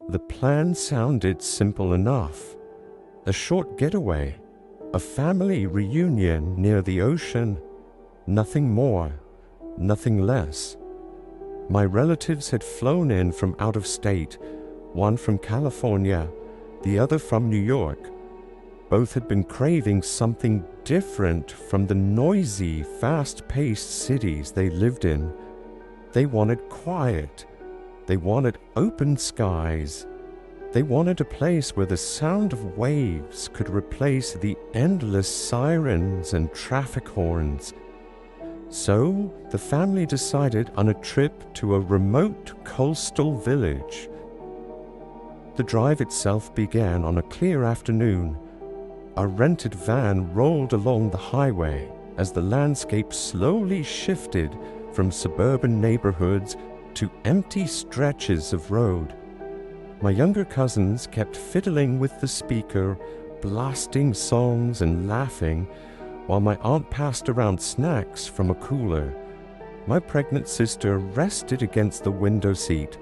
The plan sounded simple enough. A short getaway, a family reunion near the ocean. Nothing more, nothing less. My relatives had flown in from out of state, one from California, the other from New York. Both had been craving something different from the noisy, fast-paced cities they lived in. They wanted quiet. They wanted open skies. They wanted a place where the sound of waves could replace the endless sirens and traffic horns. So, the family decided on a trip to a remote coastal village. The drive itself began on a clear afternoon. Our rented van rolled along the highway as the landscape slowly shifted from suburban neighborhoods to empty stretches of road. My younger cousins kept fiddling with the speaker, blasting songs and laughing, while my aunt passed around snacks from a cooler. My pregnant sister rested against the window seat,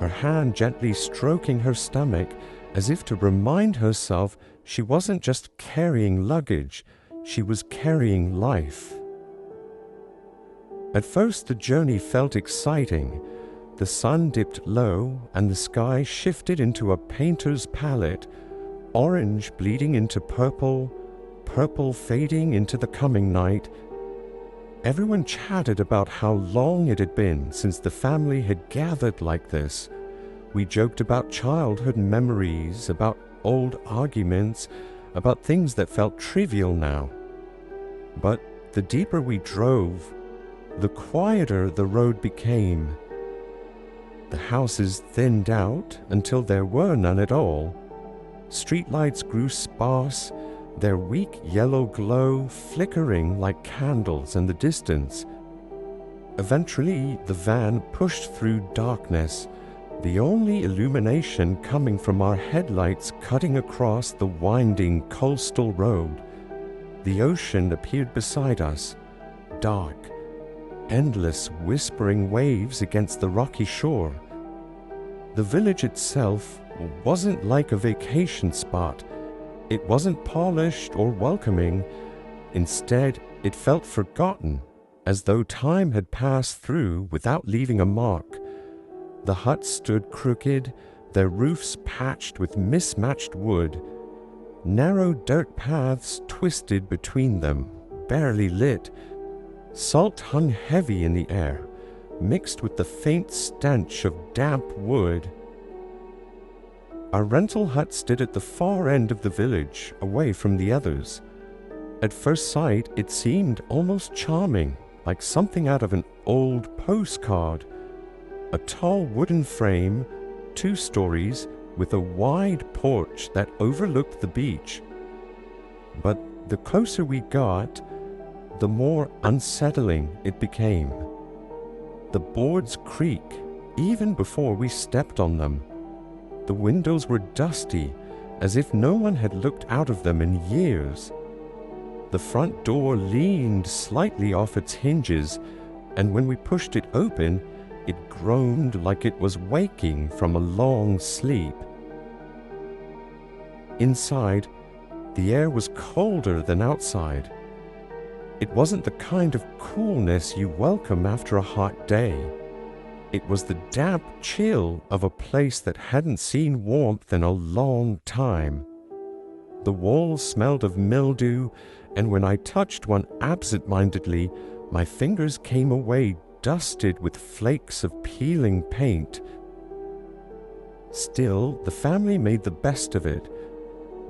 her hand gently stroking her stomach as if to remind herself she wasn't just carrying luggage, she was carrying life. At first the journey felt exciting. The sun dipped low and the sky shifted into a painter's palette, orange bleeding into purple, purple fading into the coming night. Everyone chatted about how long it had been since the family had gathered like this. We joked about childhood memories, about old arguments, about things that felt trivial now. But the deeper we drove, the quieter the road became. The houses thinned out until there were none at all. Streetlights grew sparse, their weak yellow glow flickering like candles in the distance. Eventually, the van pushed through darkness, the only illumination coming from our headlights cutting across the winding coastal road. The ocean appeared beside us, dark, endless whispering waves against the rocky shore. The village itself wasn't like a vacation spot. It wasn't polished or welcoming. Instead, it felt forgotten, as though time had passed through without leaving a mark. The huts stood crooked, their roofs patched with mismatched wood. Narrow dirt paths twisted between them, barely lit. Salt hung heavy in the air, mixed with the faint stench of damp wood. Our rental hut stood at the far end of the village, away from the others. At first sight, it seemed almost charming, like something out of an old postcard. A tall wooden frame, 2 stories, with a wide porch that overlooked the beach. But the closer we got, the more unsettling it became. The boards creak, even before we stepped on them. The windows were dusty, as if no one had looked out of them in years. The front door leaned slightly off its hinges, and when we pushed it open, it groaned like it was waking from a long sleep. Inside, the air was colder than outside. It wasn't the kind of coolness you welcome after a hot day. It was the damp chill of a place that hadn't seen warmth in a long time. The walls smelled of mildew, and when I touched one absent-mindedly, my fingers came away dusted with flakes of peeling paint. Still, the family made the best of it.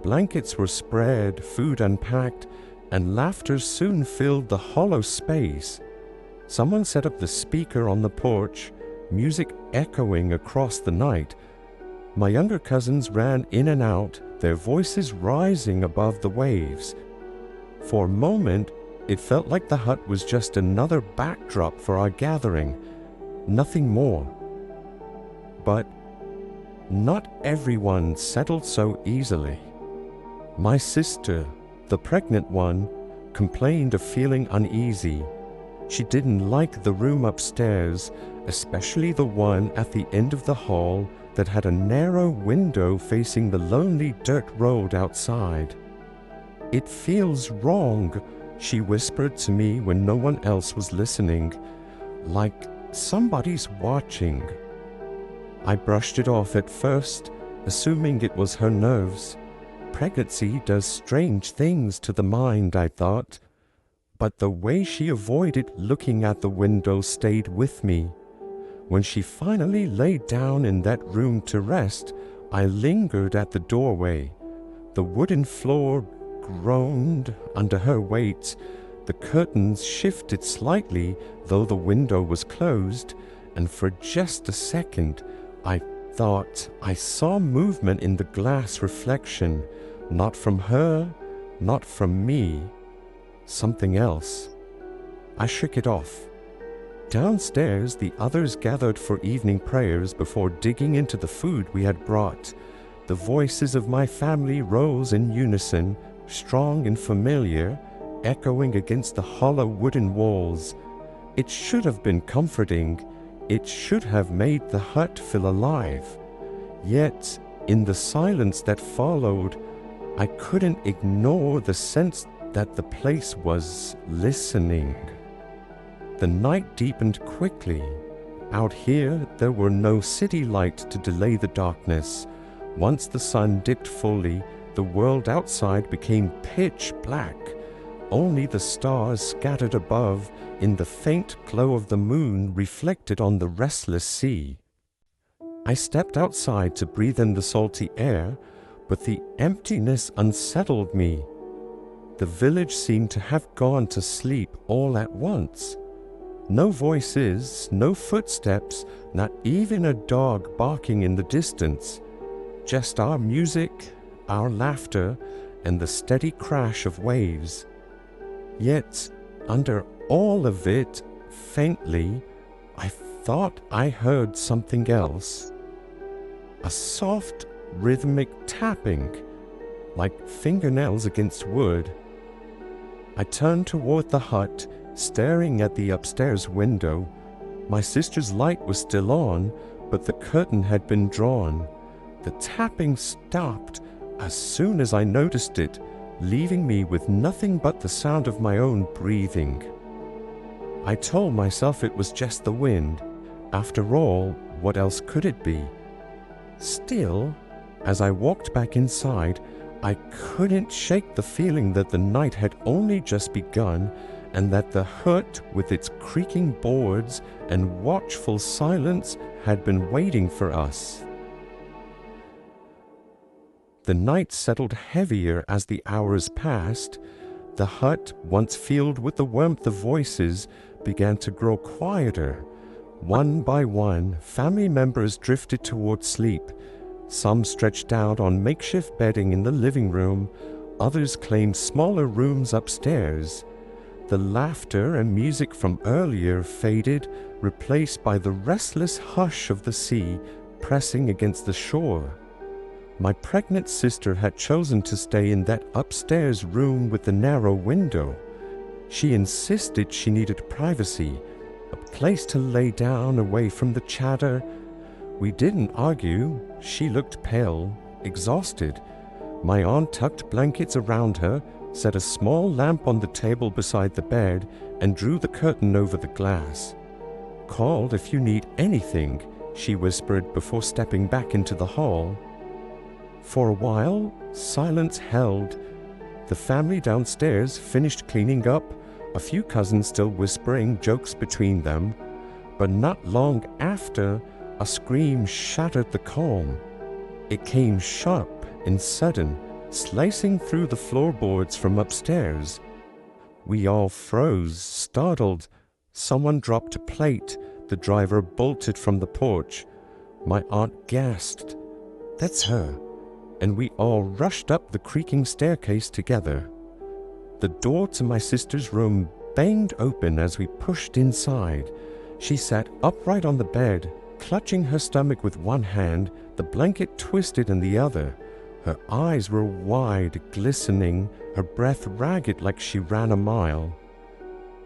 Blankets were spread, food unpacked, and laughter soon filled the hollow space. Someone set up the speaker on the porch, music echoing across the night. My younger cousins ran in and out, their voices rising above the waves. For a moment, it felt like the hut was just another backdrop for our gathering, nothing more. But not everyone settled so easily. My sister, the pregnant one, complained of feeling uneasy. She didn't like the room upstairs, especially the one at the end of the hall that had a narrow window facing the lonely dirt road outside. "It feels wrong," she whispered to me when no one else was listening, "like somebody's watching." I brushed it off at first, assuming it was her nerves. Pregnancy does strange things to the mind, I thought. But the way she avoided looking at the window stayed with me. When she finally laid down in that room to rest, I lingered at the doorway. The wooden floor groaned under her weight. The curtains shifted slightly, though the window was closed, and for just a second, I thought I saw movement in the glass reflection, not from her, not from me. Something else. I shook it off. Downstairs, the others gathered for evening prayers before digging into the food we had brought. The voices of my family rose in unison, strong and familiar, echoing against the hollow wooden walls. It should have been comforting. It should have made the hut feel alive. Yet, in the silence that followed, I couldn't ignore the sense that the place was listening. The night deepened quickly. Out here, there were no city lights to delay the darkness. Once the sun dipped fully, the world outside became pitch black. Only the stars scattered above in the faint glow of the moon reflected on the restless sea. I stepped outside to breathe in the salty air, but the emptiness unsettled me. The village seemed to have gone to sleep all at once. No voices, no footsteps, not even a dog barking in the distance. Just our music, our laughter, and the steady crash of waves. Yet, under all of it, faintly, I thought I heard something else. A soft, rhythmic tapping, like fingernails against wood. I turned toward the hut, staring at the upstairs window. My sister's light was still on, but the curtain had been drawn. The tapping stopped as soon as I noticed it, leaving me with nothing but the sound of my own breathing. I told myself it was just the wind. After all, what else could it be? Still, as I walked back inside, I couldn't shake the feeling that the night had only just begun, and that the hut with its creaking boards and watchful silence had been waiting for us. The night settled heavier as the hours passed. The hut, once filled with the warmth of voices, began to grow quieter. One by one, family members drifted toward sleep. Some stretched out on makeshift bedding in the living room. Others claimed smaller rooms upstairs. The laughter and music from earlier faded, replaced by the restless hush of the sea pressing against the shore. My pregnant sister had chosen to stay in that upstairs room with the narrow window. She insisted she needed privacy, a place to lay down away from the chatter. We didn't argue. She looked pale, exhausted. My aunt tucked blankets around her, set a small lamp on the table beside the bed, and drew the curtain over the glass. "Call if you need anything," she whispered before stepping back into the hall. For a while, silence held. The family downstairs finished cleaning up, a few cousins still whispering jokes between them. But not long after, a scream shattered the calm. It came sharp and sudden, slicing through the floorboards from upstairs. We all froze, startled. Someone dropped a plate. The driver bolted from the porch. My aunt gasped, "That's her," and we all rushed up the creaking staircase together. The door to my sister's room banged open as we pushed inside. She sat upright on the bed, clutching her stomach with one hand, the blanket twisted in the other. Her eyes were wide, glistening, her breath ragged like she ran a mile.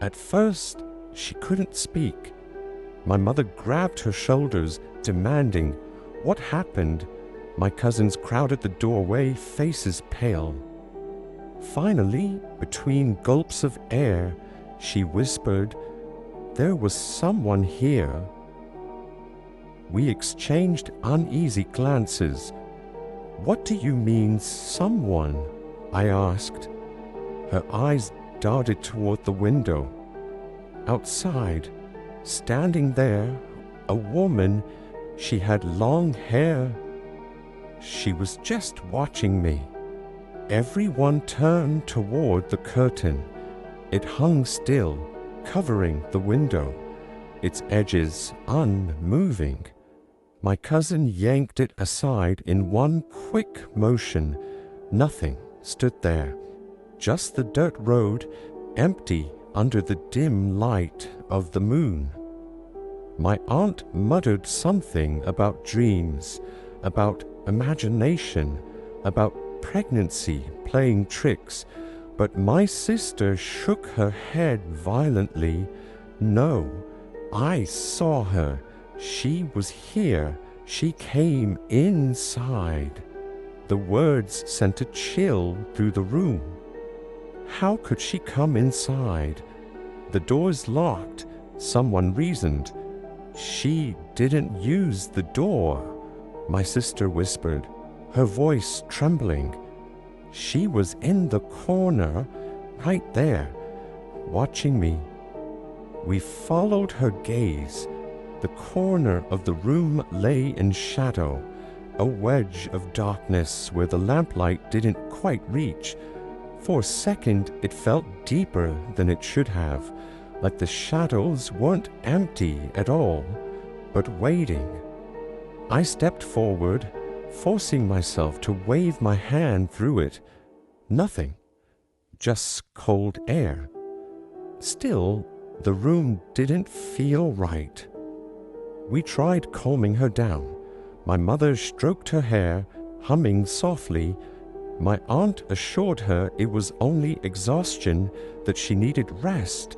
At first, she couldn't speak. My mother grabbed her shoulders, demanding, What happened? My cousins crowded the doorway, faces pale. Finally, between gulps of air, she whispered, "There was someone here." We exchanged uneasy glances. "What do you mean, someone?" I asked. Her eyes darted toward the window. Outside, standing there, a woman. She had long hair. She was just watching me. Everyone turned toward the curtain. It hung still, covering the window, its edges unmoving. My cousin yanked it aside in one quick motion. Nothing stood there, just the dirt road, empty under the dim light of the moon. My aunt muttered something about dreams, about imagination, about pregnancy playing tricks, but my sister shook her head violently. "No, I saw her. She was here. She came inside." The words sent a chill through the room. How could she come inside? "The door's locked," someone reasoned. "She didn't use the door," my sister whispered, her voice trembling. "She was in the corner, right there, watching me." We followed her gaze. The corner of the room lay in shadow, a wedge of darkness where the lamplight didn't quite reach. For a second, it felt deeper than it should have, like the shadows weren't empty at all, but waiting. I stepped forward, forcing myself to wave my hand through it. Nothing, just cold air. Still, the room didn't feel right. We tried calming her down. My mother stroked her hair, humming softly. My aunt assured her it was only exhaustion, that she needed rest.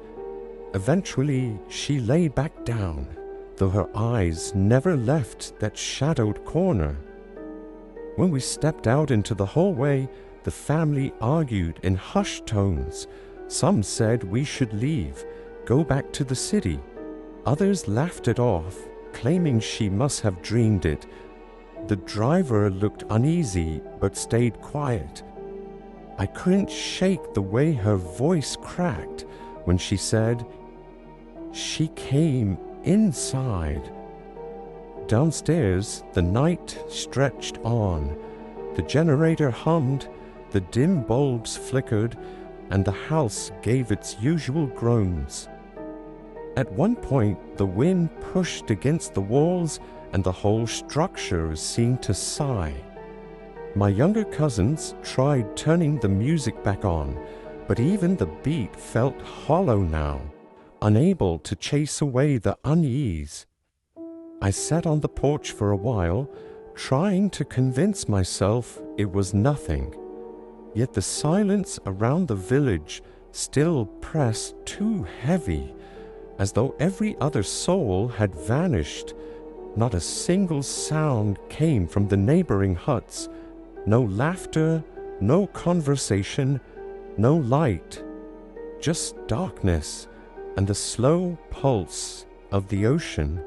Eventually, she lay back down, though her eyes never left that shadowed corner. When we stepped out into the hallway, the family argued in hushed tones. Some said we should leave, go back to the city. Others laughed it off, claiming she must have dreamed it. The driver looked uneasy but stayed quiet. I couldn't shake the way her voice cracked when she said, "She came inside." Downstairs, the night stretched on. The generator hummed, the dim bulbs flickered, and the house gave its usual groans. At one point, the wind pushed against the walls and the whole structure seemed to sigh. My younger cousins tried turning the music back on, but even the beat felt hollow now, unable to chase away the unease. I sat on the porch for a while, trying to convince myself it was nothing. Yet the silence around the village still pressed too heavy, as though every other soul had vanished. Not a single sound came from the neighboring huts. No laughter, no conversation, no light. Just darkness and the slow pulse of the ocean.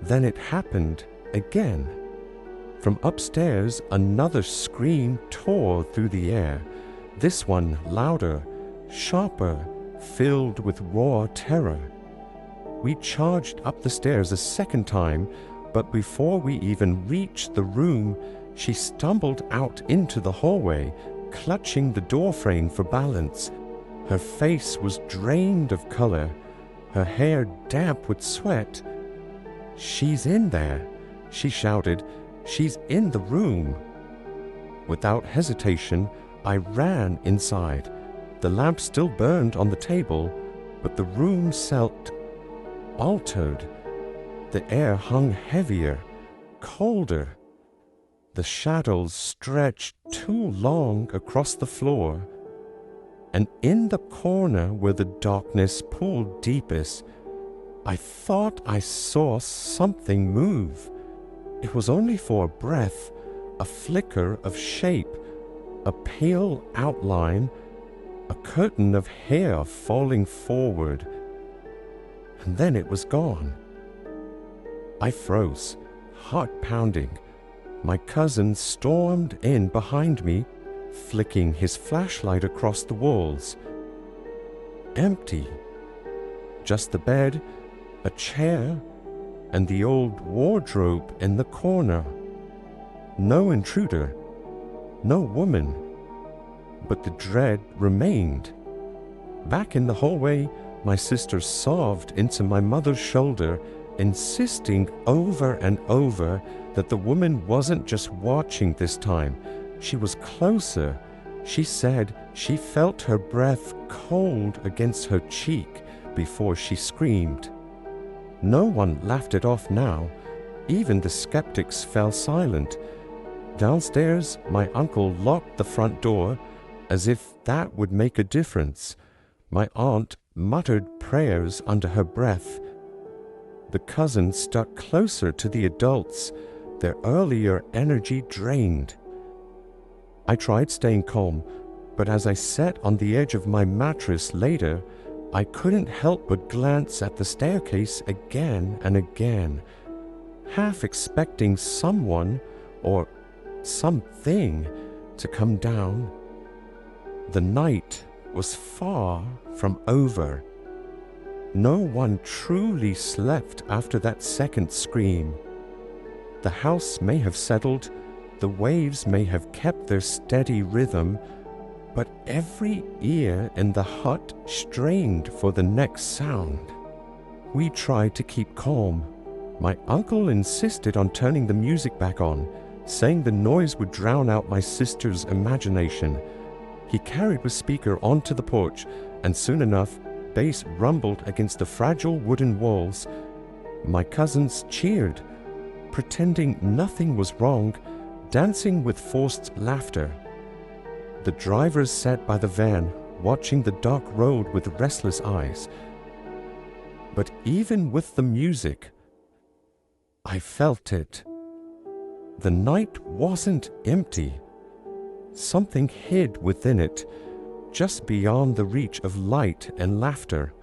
Then it happened again. From upstairs, another scream tore through the air, this one louder, sharper, filled with raw terror. We charged up the stairs a second time, but before we even reached the room, she stumbled out into the hallway, clutching the doorframe for balance. Her face was drained of color, her hair damp with sweat. "She's in there," she shouted. "She's in the room." Without hesitation, I ran inside. The lamp still burned on the table, but the room felt altered. The air hung heavier, colder. The shadows stretched too long across the floor. And in the corner where the darkness pulled deepest, I thought I saw something move. It was only for a breath, a flicker of shape, a pale outline, a curtain of hair falling forward, and then it was gone. I froze, heart pounding. My cousin stormed in behind me, flicking his flashlight across the walls. Empty. Just the bed, a chair, and the old wardrobe in the corner. No intruder, no woman, but the dread remained. Back in the hallway, my sister sobbed into my mother's shoulder, insisting over and over that the woman wasn't just watching this time. She was closer. She said she felt her breath cold against her cheek before she screamed. No one laughed it off now. Even the skeptics fell silent. Downstairs, my uncle locked the front door, as if that would make a difference. My aunt muttered prayers under her breath. The cousins stuck closer to the adults, their earlier energy drained. I tried staying calm, but as I sat on the edge of my mattress later, I couldn't help but glance at the staircase again and again, half expecting someone or something to come down. The night was far from over. No one truly slept after that second scream. The house may have settled, the waves may have kept their steady rhythm, but every ear in the hut strained for the next sound. We tried to keep calm. My uncle insisted on turning the music back on, saying the noise would drown out my sister's imagination. He carried the speaker onto the porch, and soon enough, bass rumbled against the fragile wooden walls. My cousins cheered, pretending nothing was wrong, dancing with forced laughter. The drivers sat by the van, watching the dark road with restless eyes. But even with the music, I felt it. The night wasn't empty. Something hid within it, just beyond the reach of light and laughter.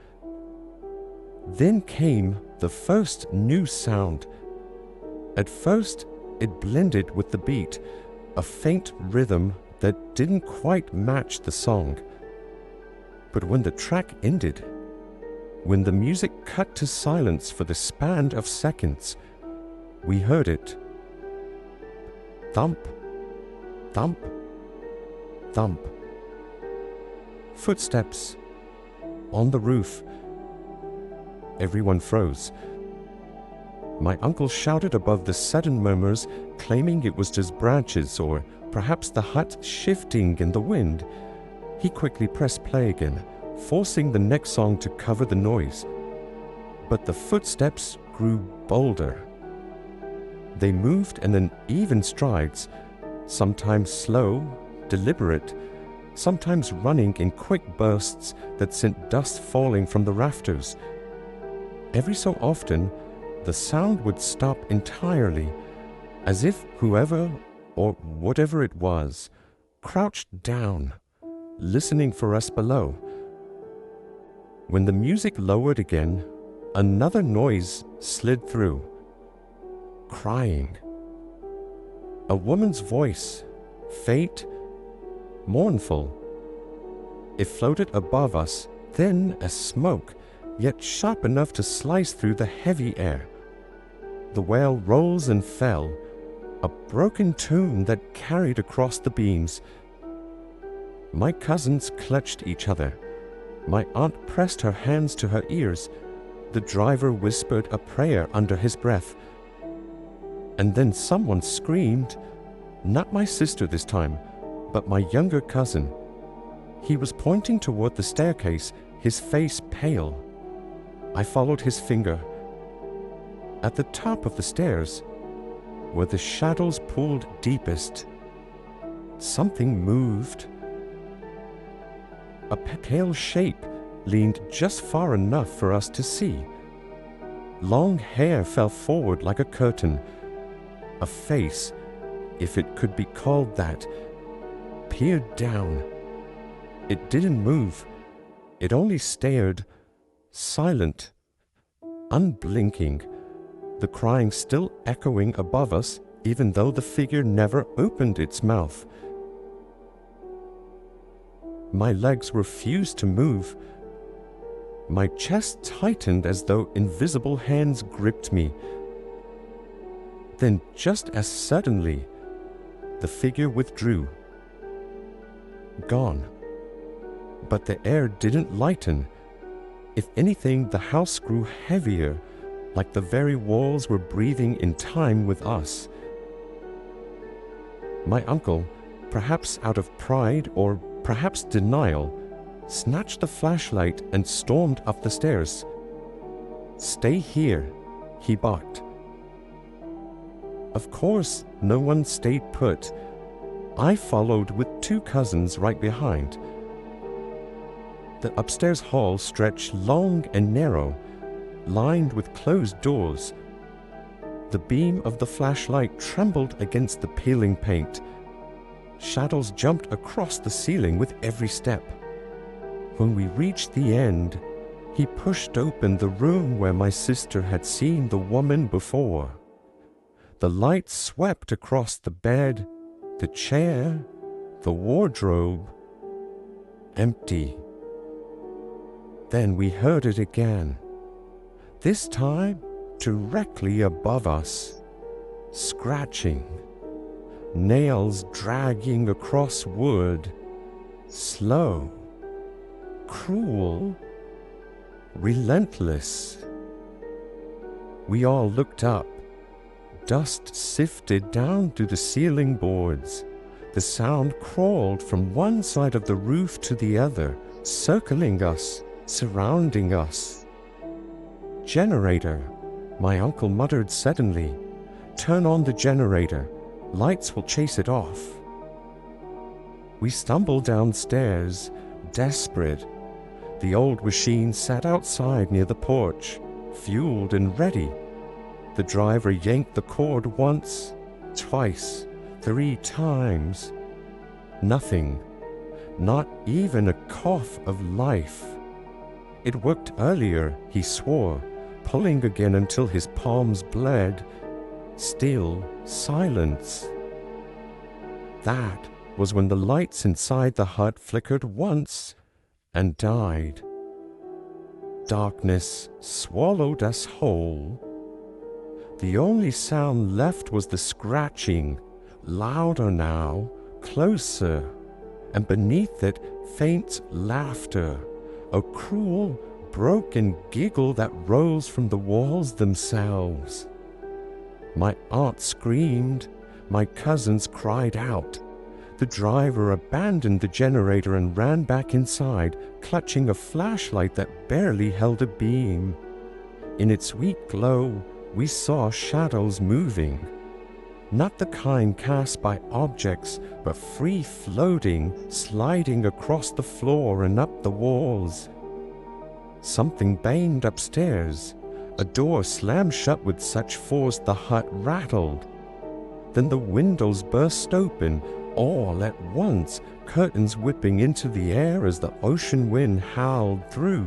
Then came the first new sound. At first, it blended with the beat, a faint rhythm that didn't quite match the song. But when the track ended, when the music cut to silence for the span of seconds, we heard it. Thump, thump, thump. Footsteps on the roof. Everyone froze. My uncle shouted above the sudden murmurs, claiming it was just branches or perhaps the hut shifting in the wind. He quickly pressed play again, forcing the next song to cover the noise. But the footsteps grew bolder. They moved in uneven strides, sometimes slow, deliberate, sometimes running in quick bursts that sent dust falling from the rafters. Every so often, the sound would stop entirely, as if whoever or whatever it was crouched down, listening for us below. When the music lowered again, another noise slid through. Crying. A woman's voice, faint, mournful. It floated above us, thin as smoke, yet sharp enough to slice through the heavy air. The wail rose and fell, a broken tune that carried across the beams. My cousins clutched each other. My aunt pressed her hands to her ears. The driver whispered a prayer under his breath. And then someone screamed, not my sister this time, but my younger cousin. He was pointing toward the staircase, his face pale. I followed his finger. At the top of the stairs, where the shadows pooled deepest, something moved. A pale shape leaned just far enough for us to see. Long hair fell forward like a curtain. A face, if it could be called that, peered down. It didn't move. It only stared, silent, unblinking, the crying still echoing above us, even though the figure never opened its mouth. My legs refused to move. My chest tightened as though invisible hands gripped me. Then, just as suddenly, the figure withdrew. Gone. But the air didn't lighten. If anything, the house grew heavier, like the very walls were breathing in time with us. My uncle, perhaps out of pride or perhaps denial, snatched the flashlight and stormed up the stairs. "Stay here," he barked. Of course, no one stayed put. I followed with 2 cousins right behind. The upstairs hall stretched long and narrow, lined with closed doors. The beam of the flashlight trembled against the peeling paint. Shadows jumped across the ceiling with every step. When we reached the end, he pushed open the room where my sister had seen the woman before. The light swept across the bed, the chair, the wardrobe. Empty. Then we heard it again, this time directly above us, scratching, nails dragging across wood, slow, cruel, relentless. We all looked up. Dust sifted down through the ceiling boards. The sound crawled from one side of the roof to the other, circling us, surrounding us. "Generator," my uncle muttered suddenly. "Turn on the generator. Lights will chase it off." We stumbled downstairs, desperate. The old machine sat outside near the porch, fueled and ready. The driver yanked the cord once, twice, 3 times. Nothing. Not even a cough of life. It worked earlier, he swore, pulling again until his palms bled. Still silence. That was when the lights inside the hut flickered once and died. Darkness swallowed us whole. The only sound left was the scratching, louder now, closer, and beneath it faint laughter, a cruel, broken giggle that rose from the walls themselves. My aunt screamed, my cousins cried out. The driver abandoned the generator and ran back inside, clutching a flashlight that barely held a beam. In its weak glow, we saw shadows moving. Not the kind cast by objects, but free-floating, sliding across the floor and up the walls. Something banged upstairs. A door slammed shut with such force the hut rattled. Then the windows burst open, all at once, curtains whipping into the air as the ocean wind howled through.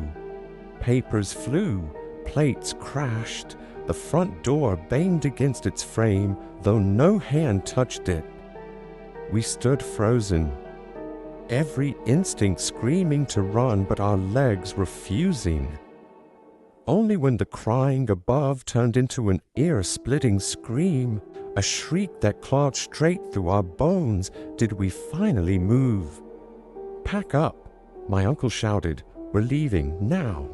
Papers flew, plates crashed. The front door banged against its frame, though no hand touched it. We stood frozen, every instinct screaming to run, but our legs refusing. Only when the crying above turned into an ear-splitting scream, a shriek that clawed straight through our bones, did we finally move. "Pack up," my uncle shouted. "We're leaving now."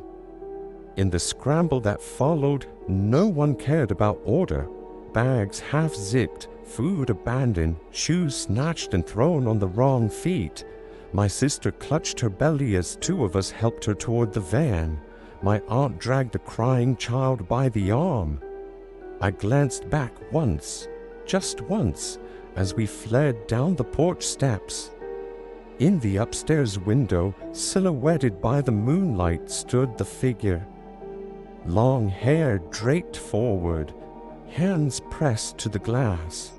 In the scramble that followed, no one cared about order. Bags half-zipped, food abandoned, shoes snatched and thrown on the wrong feet. My sister clutched her belly as 2 of us helped her toward the van. My aunt dragged the crying child by the arm. I glanced back once, just once, as we fled down the porch steps. In the upstairs window, silhouetted by the moonlight, stood the figure. Long hair draped forward, hands pressed to the glass,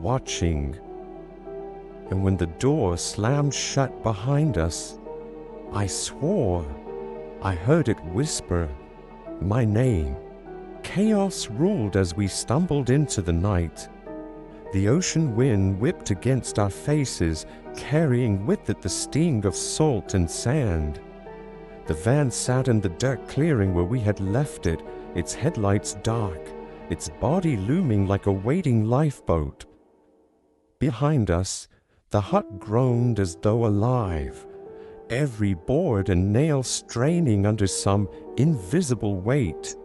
watching. And when the door slammed shut behind us, I swore I heard it whisper my name. Chaos ruled as we stumbled into the night. The ocean wind whipped against our faces, carrying with it the sting of salt and sand. The van sat in the dirt clearing where we had left it, its headlights dark, its body looming like a waiting lifeboat. Behind us, the hut groaned as though alive, every board and nail straining under some invisible weight.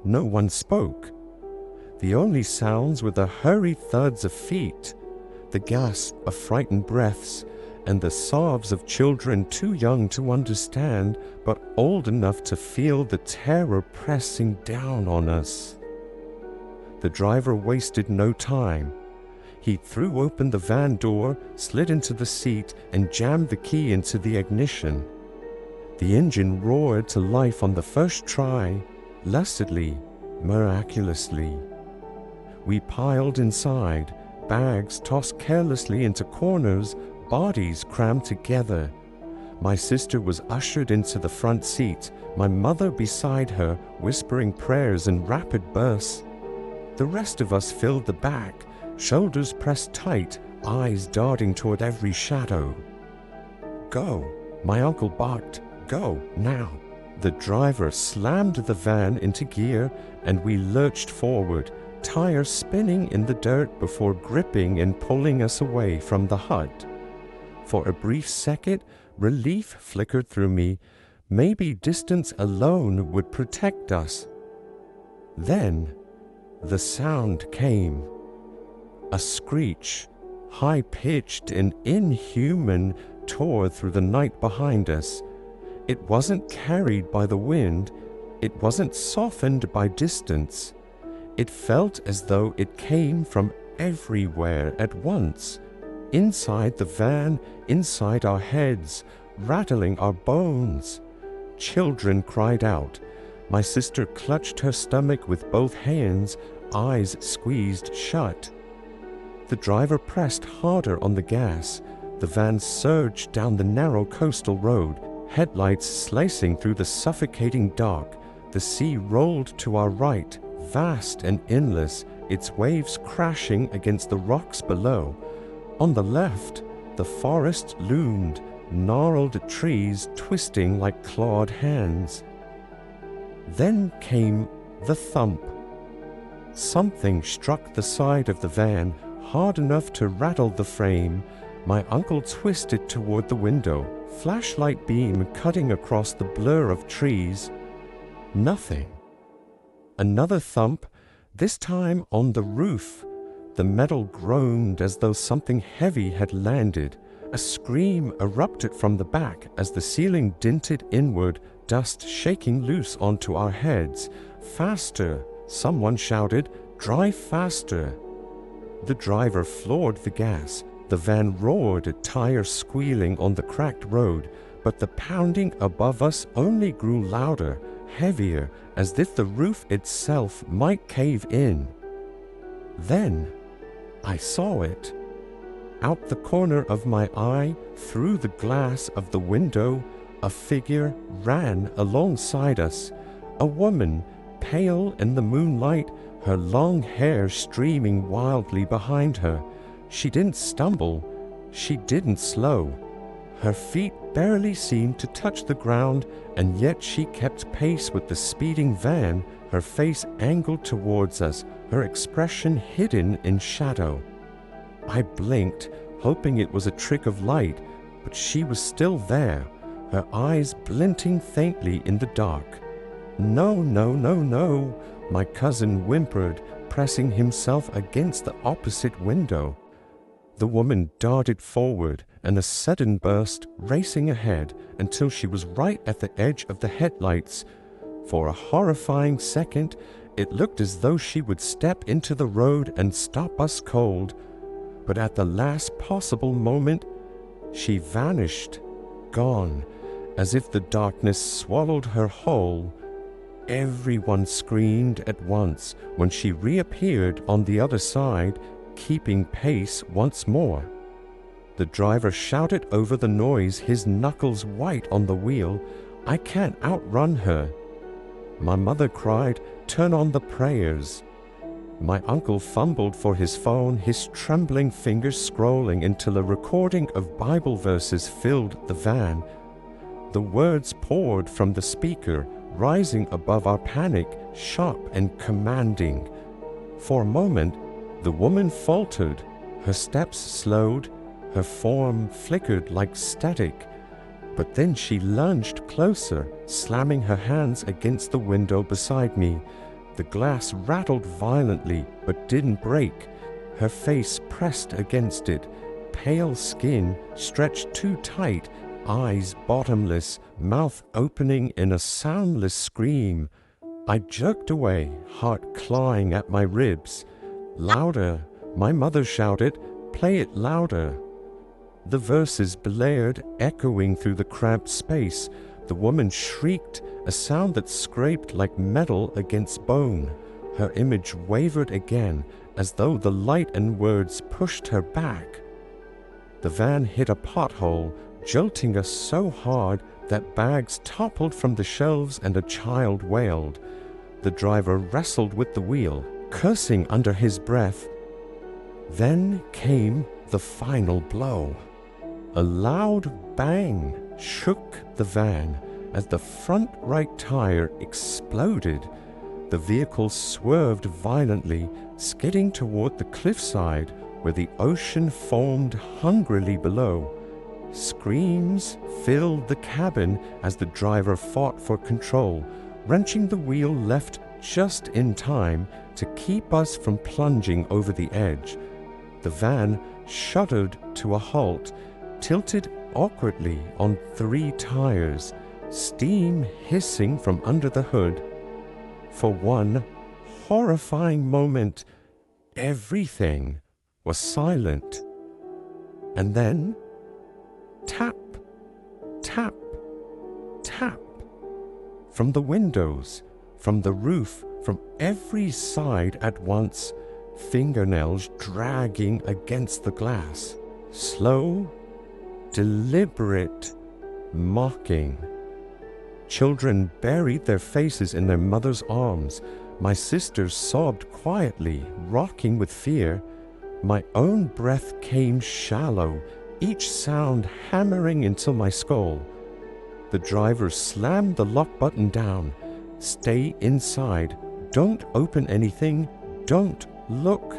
No one spoke. The only sounds were the hurried thuds of feet, the gasp of frightened breaths, and the sobs of children too young to understand but old enough to feel the terror pressing down on us. The driver wasted no time. He threw open the van door, slid into the seat, and jammed the key into the ignition. The engine roared to life on the first try, lucidly, miraculously. We piled inside, bags tossed carelessly into corners, bodies crammed together. My sister was ushered into the front seat, my mother beside her, whispering prayers in rapid bursts. The rest of us filled the back, shoulders pressed tight, eyes darting toward every shadow. "Go," my uncle barked. "Go, now." The driver slammed the van into gear, and we lurched forward, tires spinning in the dirt before gripping and pulling us away from the hut. For a brief second, relief flickered through me. Maybe distance alone would protect us. Then, the sound came. A screech, high-pitched and inhuman, tore through the night behind us. It wasn't carried by the wind. It wasn't softened by distance. It felt as though it came from everywhere at once. Inside the van, inside our heads, rattling our bones. Children cried out. My sister clutched her stomach with both hands, eyes squeezed shut. The driver pressed harder on the gas. The van surged down the narrow coastal road, headlights slicing through the suffocating dark. The sea rolled to our right, vast and endless, its waves crashing against the rocks below. On the left, the forest loomed, gnarled trees twisting like clawed hands. Then came the thump. Something struck the side of the van, hard enough to rattle the frame. My uncle twisted toward the window, flashlight beam cutting across the blur of trees. Nothing. Another thump, this time on the roof. The metal groaned as though something heavy had landed. A scream erupted from the back as the ceiling dinted inward, dust shaking loose onto our heads. "Faster!" someone shouted. "Drive faster!" The driver floored the gas. The van roared, tires squealing on the cracked road, but the pounding above us only grew louder, heavier, as if the roof itself might cave in. Then I saw it. Out the corner of my eye, through the glass of the window, a figure ran alongside us. A woman, pale in the moonlight, her long hair streaming wildly behind her. She didn't stumble. She didn't slow. Her feet barely seemed to touch the ground, and yet she kept pace with the speeding van, her face angled towards us, her expression hidden in shadow. I blinked, hoping it was a trick of light, but she was still there, her eyes glinting faintly in the dark. "No, no, no, no," my cousin whimpered, pressing himself against the opposite window. The woman darted forward, and a sudden burst, racing ahead until she was right at the edge of the headlights. For a horrifying second, it looked as though she would step into the road and stop us cold. But at the last possible moment, she vanished, gone, as if the darkness swallowed her whole. Everyone screamed at once when she reappeared on the other side, keeping pace once more. The driver shouted over the noise, his knuckles white on the wheel, "I can't outrun her." My mother cried, "Turn on the prayers." My uncle fumbled for his phone, his trembling fingers scrolling until a recording of Bible verses filled the van. The words poured from the speaker, rising above our panic, sharp and commanding. For a moment, the woman faltered, her steps slowed, her form flickered like static. But then she lunged closer, slamming her hands against the window beside me. The glass rattled violently, but didn't break. Her face pressed against it, pale skin stretched too tight, eyes bottomless, mouth opening in a soundless scream. I jerked away, heart clawing at my ribs. "Louder!" my mother shouted. "Play it louder!" The verses blared, echoing through the cramped space. The woman shrieked, a sound that scraped like metal against bone. Her image wavered again, as though the light and words pushed her back. The van hit a pothole, jolting us so hard that bags toppled from the shelves and a child wailed. The driver wrestled with the wheel, cursing under his breath. Then came the final blow. A loud bang shook the van as the front right tire exploded. The vehicle swerved violently, skidding toward the cliffside where the ocean foamed hungrily below. Screams filled the cabin as the driver fought for control, wrenching the wheel left just in time to keep us from plunging over the edge. The van shuddered to a halt, tilted awkwardly on 3 tires, steam hissing from under the hood. For one horrifying moment, everything was silent. And then, tap, tap, tap. From the windows, from the roof, from every side at once, fingernails dragging against the glass. Slow, deliberate, mocking. Children buried their faces in their mother's arms. My sisters sobbed quietly, rocking with fear. My own breath came shallow, each sound hammering into my skull. The driver slammed the lock button down. "Stay inside. Don't open anything. Don't look."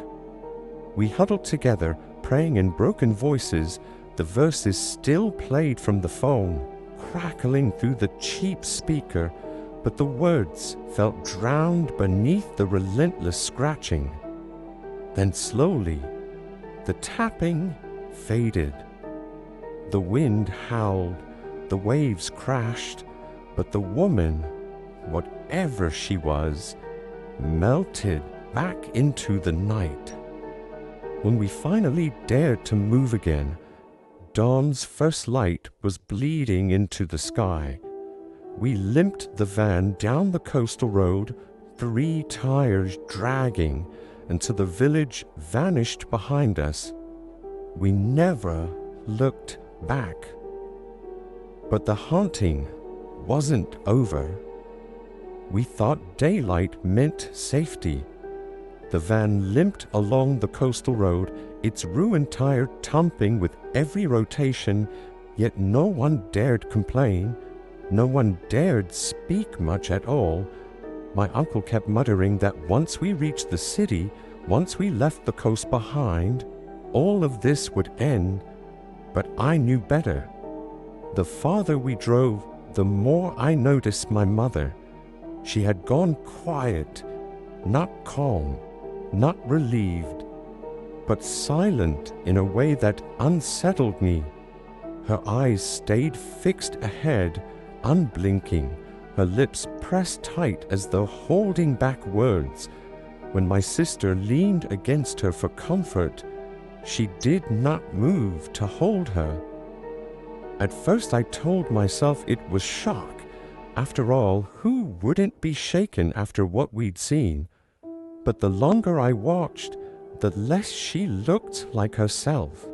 We huddled together, praying in broken voices. The verses still played from the phone, crackling through the cheap speaker, but the words felt drowned beneath the relentless scratching. Then slowly, the tapping faded. The wind howled, the waves crashed, but the woman, whatever she was, melted back into the night. When we finally dared to move again, dawn's first light was bleeding into the sky. We limped the van down the coastal road, 3 tires dragging, until the village vanished behind us. We never looked back. But the haunting wasn't over. We thought daylight meant safety. The van limped along the coastal road, its ruined tire thumping with every rotation, yet no one dared complain. No one dared speak much at all. My uncle kept muttering that once we reached the city, once we left the coast behind, all of this would end. But I knew better. The farther we drove, the more I noticed my mother. She had gone quiet, not calm, not relieved, but silent in a way that unsettled me. Her eyes stayed fixed ahead, unblinking, her lips pressed tight as though holding back words. When my sister leaned against her for comfort, she did not move to hold her. At first I told myself it was shock. After all, who wouldn't be shaken after what we'd seen? But the longer I watched, the less she looked like herself.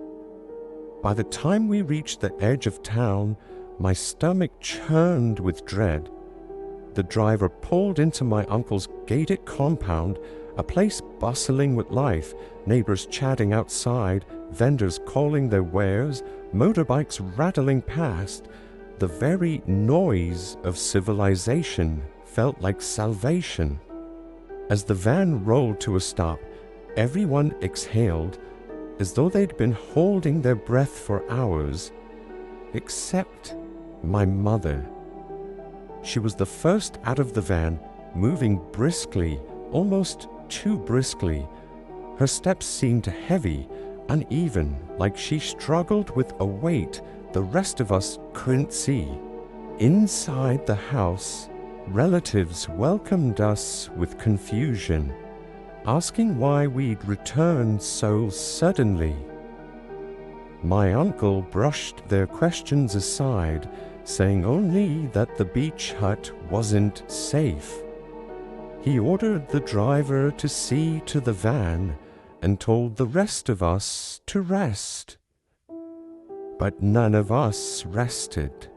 By the time we reached the edge of town, my stomach churned with dread. The driver pulled into my uncle's gated compound, a place bustling with life, neighbors chatting outside, vendors calling their wares, motorbikes rattling past. The very noise of civilization felt like salvation. As the van rolled to a stop, everyone exhaled, as though they'd been holding their breath for hours, except my mother. She was the first out of the van, moving briskly, almost too briskly. Her steps seemed heavy, uneven, like she struggled with a weight the rest of us couldn't see. Inside the house, relatives welcomed us with confusion, asking why we'd returned so suddenly. My uncle brushed their questions aside, saying only that the beach hut wasn't safe. He ordered the driver to see to the van and told the rest of us to rest. But none of us rested.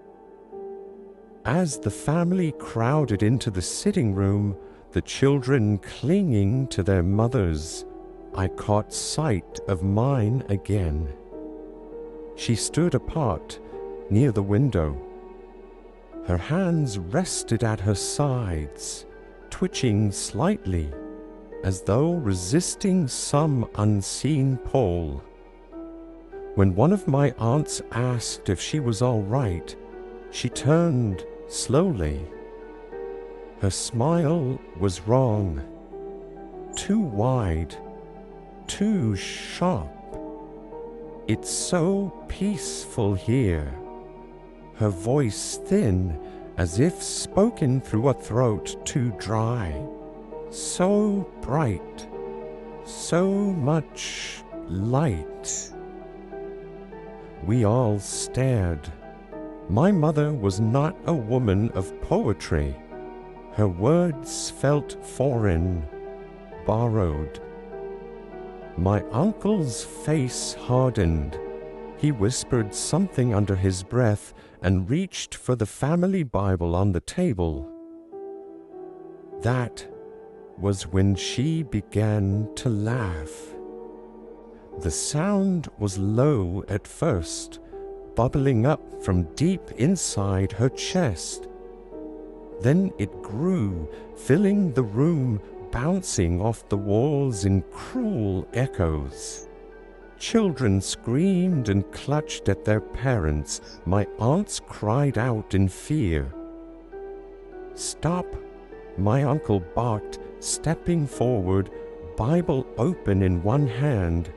As the family crowded into the sitting room, the children clinging to their mothers, I caught sight of mine again. She stood apart, near the window. Her hands rested at her sides, twitching slightly, as though resisting some unseen pull. When one of my aunts asked if she was all right, she turned slowly. Her smile was wrong, too wide, too sharp. It's so peaceful here. Her voice thin, as if spoken through a throat too dry. So bright, so much light. We all stared. My mother was not a woman of poetry. Her words felt foreign, borrowed. My uncle's face hardened. He whispered something under his breath and reached for the family Bible on the table. That was when she began to laugh. The sound was low at first, bubbling up from deep inside her chest. Then it grew, filling the room, bouncing off the walls in cruel echoes. Children screamed and clutched at their parents. My aunts cried out in fear. "Stop!" my uncle barked, stepping forward, Bible open in one hand.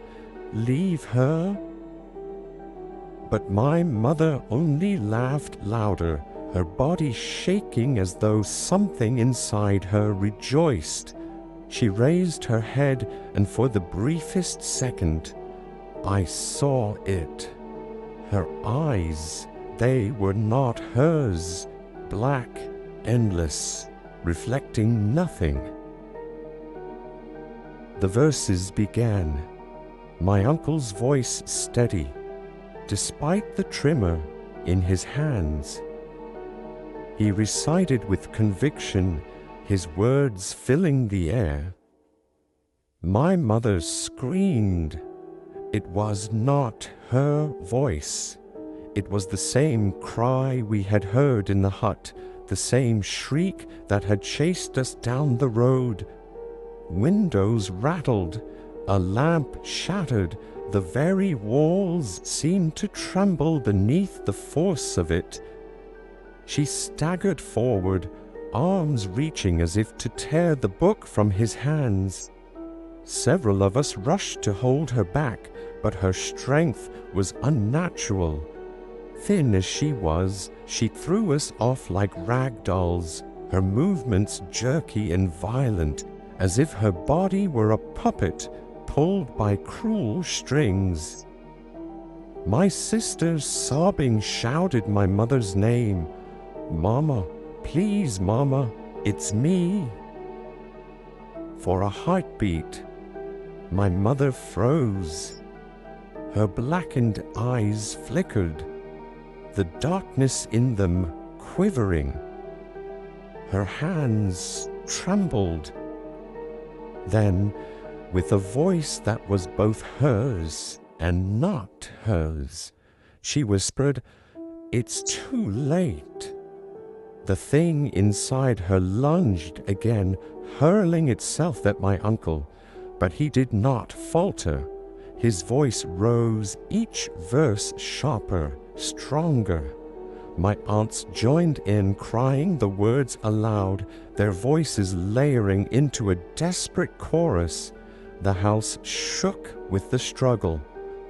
"Leave her?" But my mother only laughed louder, her body shaking as though something inside her rejoiced. She raised her head, and for the briefest second, I saw it. Her eyes, they were not hers, black, endless, reflecting nothing. The verses began, my uncle's voice steady, despite the tremor in his hands. He recited with conviction, his words filling the air. My mother screamed. It was not her voice. It was the same cry we had heard in the hut, the same shriek that had chased us down the road. Windows rattled, a lamp shattered, the very walls seemed to tremble beneath the force of it. She staggered forward, arms reaching as if to tear the book from his hands. Several of us rushed to hold her back, but her strength was unnatural. Thin as she was, she threw us off like rag dolls, her movements jerky and violent, as if her body were a puppet pulled by cruel strings. My sisters, sobbing, shouted my mother's name. "Mama, Please, Mama, it's me. For a heartbeat, my mother froze. Her blackened eyes flickered, the darkness in them quivering. Her hands trembled. Then, with a voice that was both hers and not hers, she whispered, "It's too late." The thing inside her lunged again, hurling itself at my uncle, but he did not falter. His voice rose, each verse sharper, stronger. My aunts joined in, crying the words aloud, their voices layering into a desperate chorus. The house shook with the struggle.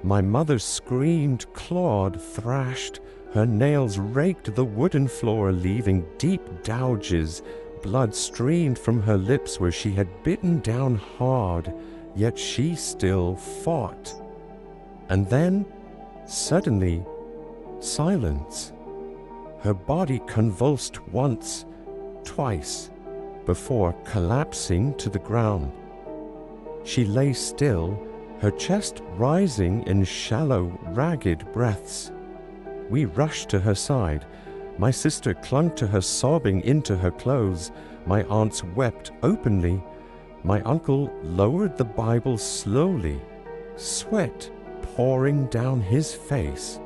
My mother screamed, clawed, thrashed. Her nails raked the wooden floor, leaving deep gouges. Blood streamed from her lips where she had bitten down hard, yet she still fought. And then, suddenly, silence. Her body convulsed once, twice, before collapsing to the ground. She lay still, her chest rising in shallow, ragged breaths. We rushed to her side. My sister clung to her, sobbing into her clothes. My aunts wept openly. My uncle lowered the Bible slowly, sweat pouring down his face.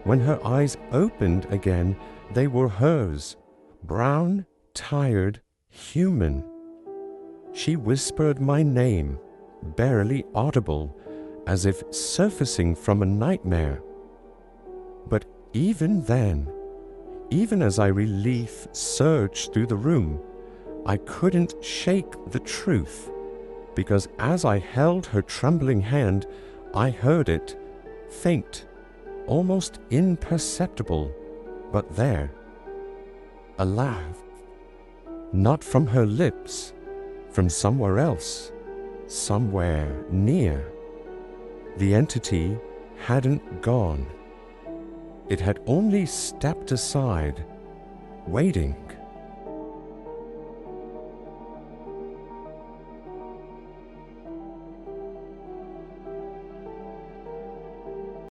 When her eyes opened again, they were hers, brown, tired, human. She whispered my name, barely audible, as if surfacing from a nightmare. But even then, even as relief surged through the room, I couldn't shake the truth, because as I held her trembling hand, I heard it, faint, almost imperceptible, but there. A laugh. Not from her lips, from somewhere else, somewhere near. The entity hadn't gone. It had only stepped aside, waiting.